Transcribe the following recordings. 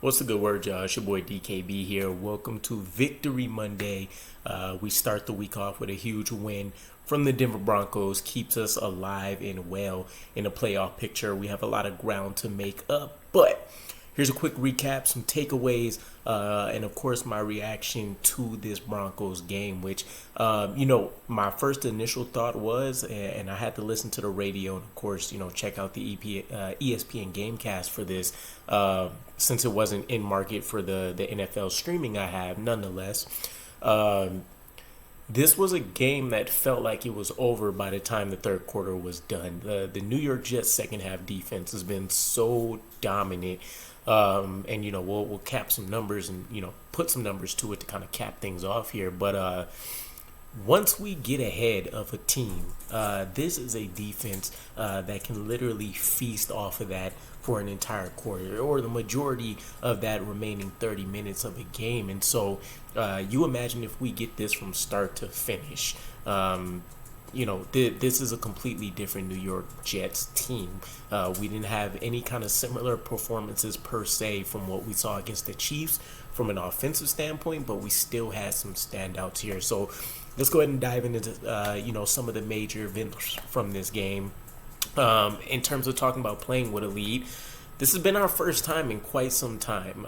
What's the good word, y'all? It's your boy DKB here. Welcome to Victory Monday. We start the week off with a huge win from the Denver Broncos. Keeps us alive and well in the playoff picture. We have a lot of ground to make up, but here's a quick recap, some takeaways, and of course my reaction to this Broncos game, which, my first initial thought was, and I had to listen to the radio and of course, check out the ESPN Gamecast for this, since it wasn't in market for the NFL streaming I have, nonetheless. This was a game that felt like it was over by the time the third quarter was done. The New York Jets second half defense has been so dominant. And we'll cap some numbers and put some numbers to it to kind of cap things off here. But once we get ahead of a team, this is a defense that can literally feast off of that for an entire quarter or the majority of that remaining 30 minutes of a game. And so you imagine if we get this from start to finish. This is a completely different New York Jets team. We didn't have any kind of similar performances per se from what we saw against the Chiefs from an offensive standpoint, but we still had some standouts here. So let's go ahead and dive into, some of the major events from this game. In terms of talking about playing with a lead, this has been our first time in quite some time.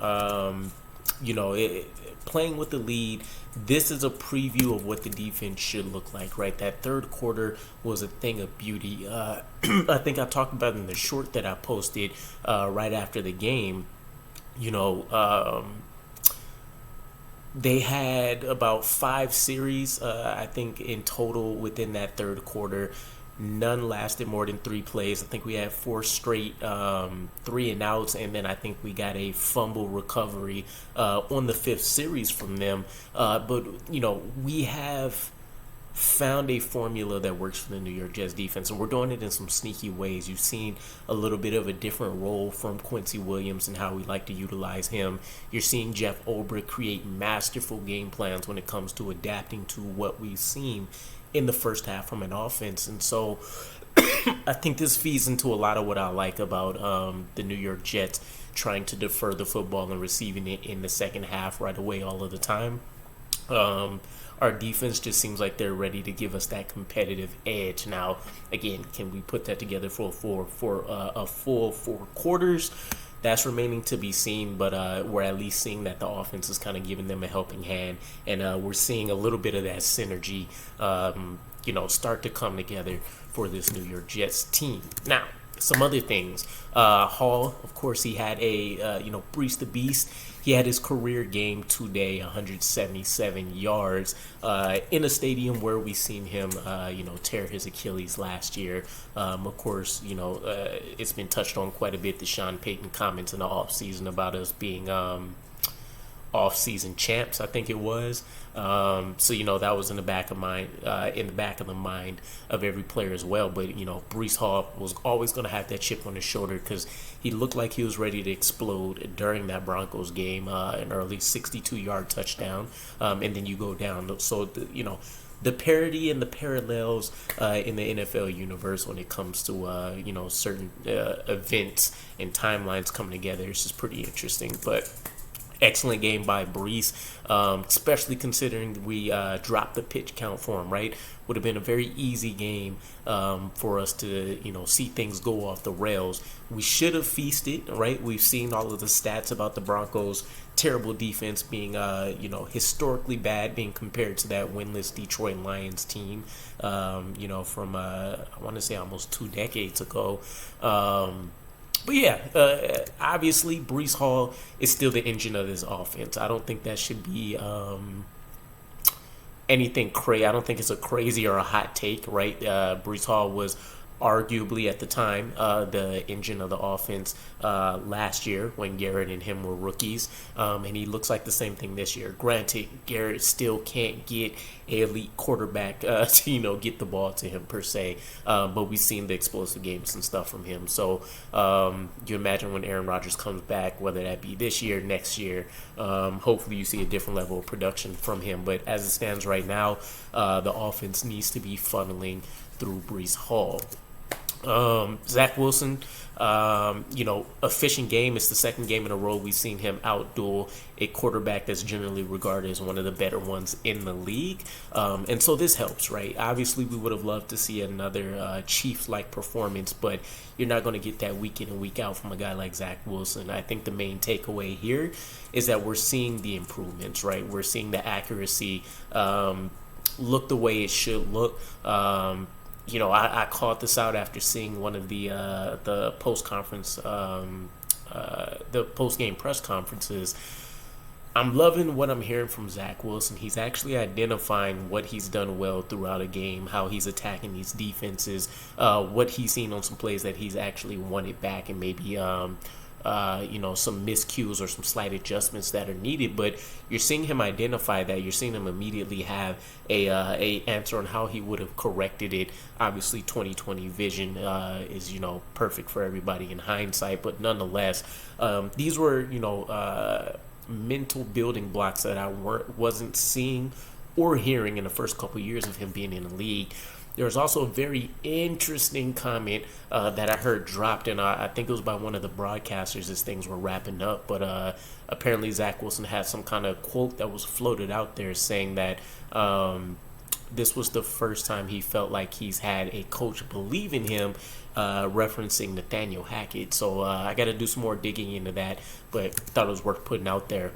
Playing with the lead, this is a preview of what the defense should look like, right? That third quarter was a thing of beauty. I think I talked about it in the short that I posted right after the game. They had about 5 series, I think, in total within that third quarter. None lasted more than 3 plays. I think we had 4 straight 3 and outs, and then I think we got a fumble recovery on the 5th series from them. But we have found a formula that works for the New York Jets defense, and we're doing it in some sneaky ways. You've seen a little bit of a different role from Quincy Williams and how we like to utilize him. You're seeing Jeff Ulbrich create masterful game plans when it comes to adapting to what we've seen in the first half from an offense. And so I think this feeds into a lot of what I like about the New York Jets trying to defer the football and receiving it in the second half right away all of the time. Our defense just seems like they're ready to give us that competitive edge. Now, again, can we put that together for a full 4 quarters? That's remaining to be seen, but we're at least seeing that the offense is kind of giving them a helping hand, and we're seeing a little bit of that synergy, start to come together for this New York Jets team. Now, some other things. Hall, of course, he had a, Brees the Beast. He had his career game today, 177 yards, in a stadium where we seen him, tear his Achilles last year. Of course, it's been touched on quite a bit, the Sean Payton comments in the offseason about us being off-season champs, I think it was. That was in the back of the mind of every player as well. But Brees Hall was always going to have that chip on his shoulder because he looked like he was ready to explode during that Broncos game, an early 62-yard touchdown, and then you go down. So the parity and the parallels in the NFL universe when it comes to certain events and timelines coming together is just pretty interesting. But excellent game by Brees, especially considering we dropped the pitch count for him, right? Would have been a very easy game for us to, see things go off the rails. We should have feasted, right? We've seen all of the stats about the Broncos' terrible defense being, historically bad, being compared to that winless Detroit Lions team, from, I want to say almost 2 decades ago. But yeah, obviously Brees Hall is still the engine of this offense. I don't think that should be anything crazy. I don't think it's a crazy or a hot take, right? Brees Hall was arguably at the time the engine of the offense last year when Garrett and him were rookies, and he looks like the same thing this year. Granted, Garrett still can't get an elite quarterback to get the ball to him per se, but we've seen the explosive games and stuff from him. So you imagine when Aaron Rodgers comes back, whether that be this year, next year, hopefully you see a different level of production from him. But as it stands right now, the offense needs to be funneling through Brees Hall. Zach Wilson, efficient game. It's the second game in a row we've seen him outduel a quarterback that's generally regarded as one of the better ones in the league. And so this helps, right? Obviously, we would have loved to see another Chiefs-like performance, but you're not going to get that week in and week out from a guy like Zach Wilson. I think the main takeaway here is that we're seeing the improvements, right? We're seeing the accuracy look the way it should look. I called this out after seeing one of the post conference, the post game press conferences. I'm loving what I'm hearing from Zach Wilson. He's actually identifying what he's done well throughout a game, how he's attacking these defenses, what he's seen on some plays that he's actually won it back, and maybe some miscues or some slight adjustments that are needed. But you're seeing him identify that. You're seeing him immediately have a answer on how he would have corrected it. Obviously, 2020 vision is perfect for everybody in hindsight, but nonetheless, these were mental building blocks that I wasn't seeing or hearing in the first couple of years of him being in the league. There was also a very interesting comment that I heard dropped, and I think it was by one of the broadcasters as things were wrapping up. But apparently Zach Wilson had some kind of quote that was floated out there saying that this was the first time he felt like he's had a coach believe in him, referencing Nathaniel Hackett. So I got to do some more digging into that, but thought it was worth putting out there.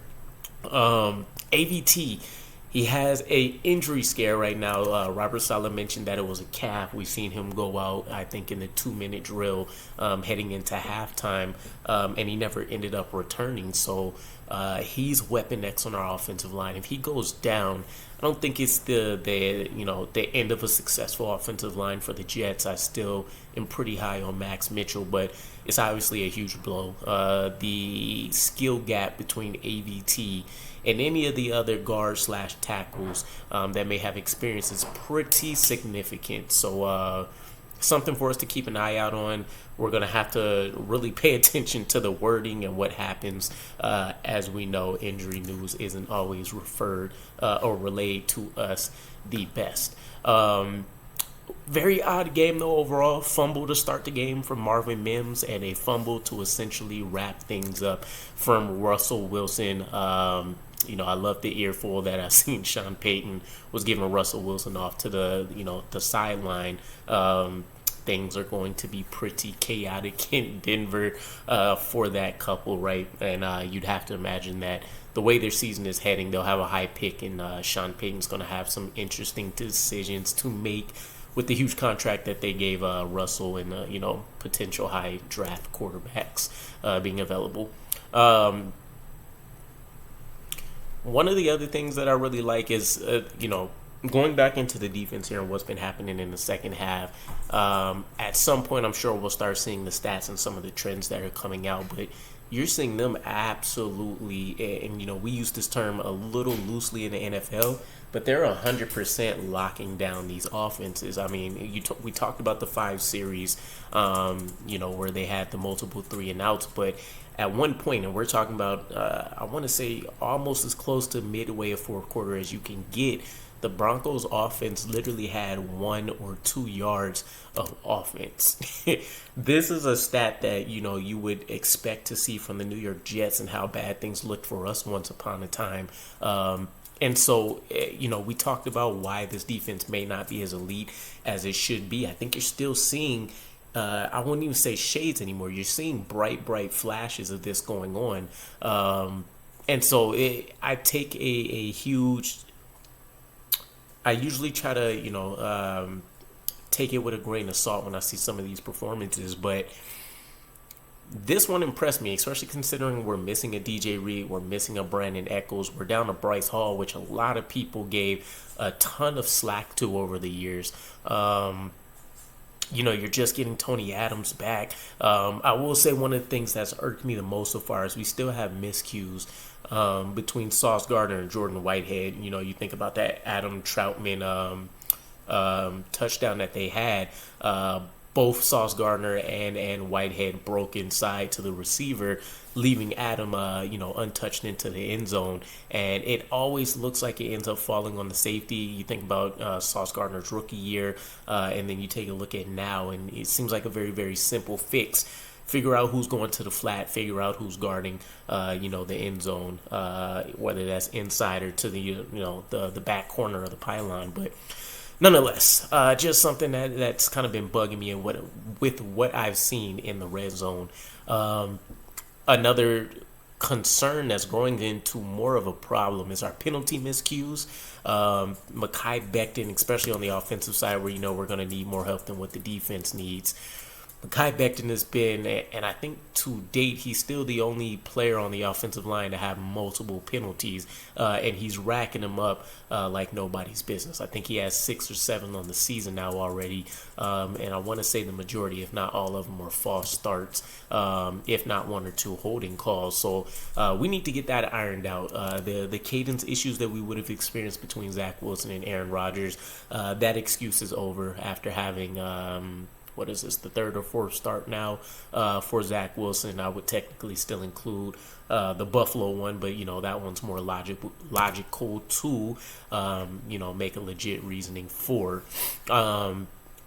AVT. He has a injury scare right now. Robert Saleh mentioned that it was a calf. We've seen him go out, I think, in the 2-minute drill heading into halftime, and he never ended up returning. So he's Weapon X on our offensive line. If he goes down, I don't think it's the end of a successful offensive line for the Jets. I still am pretty high on Max Mitchell, but it's obviously a huge blow. The skill gap between AVT and any of the other guards / tackles that may have experience is pretty significant. So something for us to keep an eye out on. We're going to have to really pay attention to the wording and what happens. As we know, injury news isn't always referred or relayed to us the best. Very odd game, though, overall. Fumble to start the game from Marvin Mims and a fumble to essentially wrap things up from Russell Wilson. I love the earful that I seen Sean Payton was giving Russell Wilson off to the sideline. Things are going to be pretty chaotic in Denver for that couple, right? And you'd have to imagine that the way their season is heading, they'll have a high pick, and Sean Payton's going to have some interesting decisions to make with the huge contract that they gave Russell and potential high draft quarterbacks being available. One of the other things that I really like is going back into the defense here and what's been happening in the second half. At some point, I'm sure we'll start seeing the stats and some of the trends that are coming out, but you're seeing them absolutely, and we use this term a little loosely in the NFL, but they're 100% locking down these offenses. I mean, we talked about the 5 series, where they had the multiple 3-and-outs, but at one point, and we're talking about, I want to say almost as close to midway of fourth quarter as you can get, the Broncos offense literally had 1 or 2 yards of offense. This is a stat that, you would expect to see from the New York Jets and how bad things looked for us once upon a time. And so, we talked about why this defense may not be as elite as it should be. I think you're still seeing, I wouldn't even say shades anymore. You're seeing bright flashes of this going on. And so I take a huge... I usually try to, take it with a grain of salt when I see some of these performances, but this one impressed me, especially considering we're missing a DJ Reed, we're missing a Brandon Echols, we're down to Bryce Hall, which a lot of people gave a ton of slack to over the years. You're just getting Tony Adams back. I will say one of the things that's irked me the most so far is we still have miscues between Sauce Gardner and Jordan Whitehead. You think about that Adam Troutman touchdown that they had. both Sauce Gardner and Whitehead broke inside to the receiver, leaving Adam, untouched into the end zone. And it always looks like it ends up falling on the safety. You think about Sauce Gardner's rookie year, and then you take a look at now, and it seems like a very, very simple fix. Figure out who's going to the flat, figure out who's guarding, the end zone, whether that's inside or to the back corner of the pylon. But nonetheless, just something that's kind of been bugging me with what I've seen in the red zone. Another concern that's growing into more of a problem is our penalty miscues. Mekhi Becton, especially on the offensive side, where we're going to need more help than what the defense needs. Mekhi Becton has been, and I think to date, he's still the only player on the offensive line to have multiple penalties, and he's racking them up like nobody's business. I think he has 6 or 7 on the season now already, and I want to say the majority, if not all of them, are false starts, if not 1 or 2 holding calls. So we need to get that ironed out. The cadence issues that we would have experienced between Zach Wilson and Aaron Rodgers, that excuse is over after having what is this, the 3rd or 4th start now for Zach Wilson. I would technically still include the Buffalo one, but that one's more logical to make a legit reasoning for.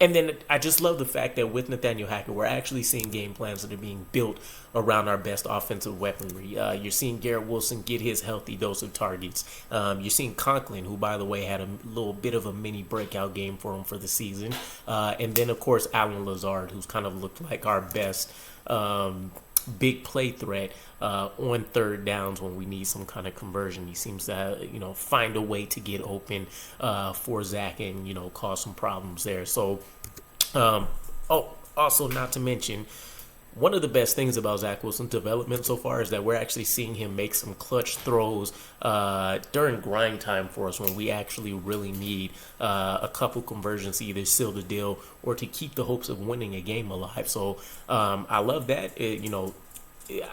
And then I just love the fact that with Nathaniel Hackett, we're actually seeing game plans that are being built around our best offensive weaponry. You're seeing Garrett Wilson get his healthy dose of targets. You're seeing Conklin, who, by the way, had a little bit of a mini breakout game for him for the season. And then, of course, Allen Lazard, who's kind of looked like our best big play threat on 3rd downs when we need some kind of conversion. He seems to find a way to get open for Zach and cause some problems there. So also not to mention, one of the best things about Zach Wilson's development so far is that we're actually seeing him make some clutch throws during grind time for us when we actually really need a couple conversions to either seal the deal or to keep the hopes of winning a game alive. So I love that.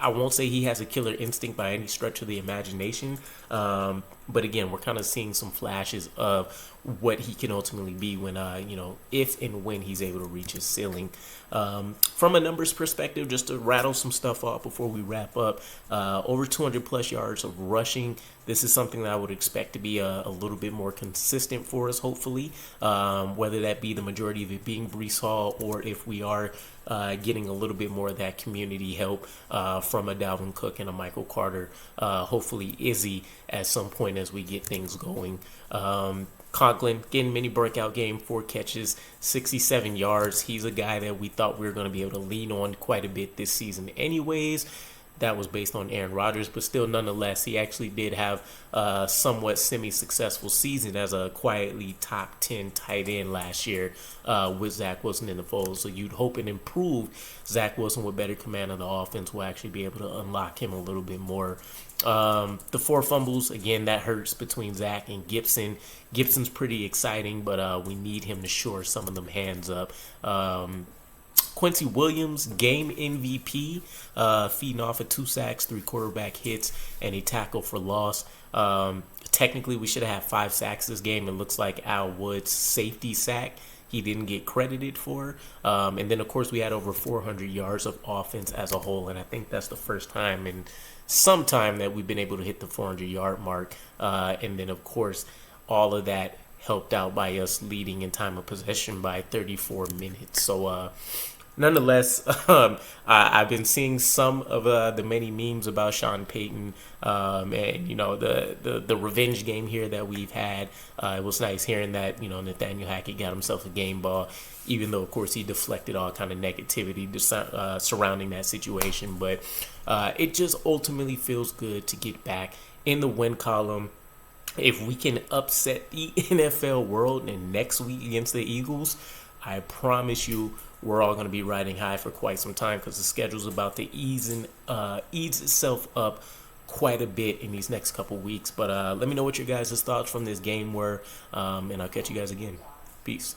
I won't say he has a killer instinct by any stretch of the imagination, but again, we're kind of seeing some flashes of what he can ultimately be when, if and when he's able to reach his ceiling. From a numbers perspective, just to rattle some stuff off before we wrap up, over 200 plus yards of rushing. This is something that I would expect to be a little bit more consistent for us, hopefully, whether that be the majority of it being Breece Hall or if we are getting a little bit more of that community help from a Dalvin Cook and a Michael Carter, hopefully Izzy at some point as we get things going. Conklin getting mini breakout game, 4 catches, 67 yards. He's a guy that we thought we were going to be able to lean on quite a bit this season anyways. That was based on Aaron Rodgers, but still, nonetheless, he actually did have a somewhat semi-successful season as a quietly top 10 tight end last year with Zach Wilson in the fold. So you'd hope and improve Zach Wilson with better command of the offense will actually be able to unlock him a little bit more. The 4 fumbles, again, that hurts between Zach and Gibson. Gibson's pretty exciting, but we need him to shore some of them hands up. Quincy Williams, game MVP, feeding off of 2 sacks, 3 quarterback hits, and a tackle for loss. Technically, we should have had 5 sacks this game. It looks like Al Wood's safety sack he didn't get credited for. And then, of course, we had over 400 yards of offense as a whole, and I think that's the first time in some time that we've been able to hit the 400-yard mark. And then, of course, all of that helped out by us leading in time of possession by 34 minutes. So, nonetheless, I've been seeing some of the many memes about Sean Payton and, the revenge game here that we've had. It was nice hearing that, Nathaniel Hackett got himself a game ball, even though, of course, he deflected all kind of negativity surrounding that situation. But it just ultimately feels good to get back in the win column. If we can upset the NFL world and next week against the Eagles, I promise you we're all going to be riding high for quite some time because the schedule's about to ease itself up quite a bit in these next couple weeks. But let me know what your guys' thoughts from this game were, and I'll catch you guys again. Peace.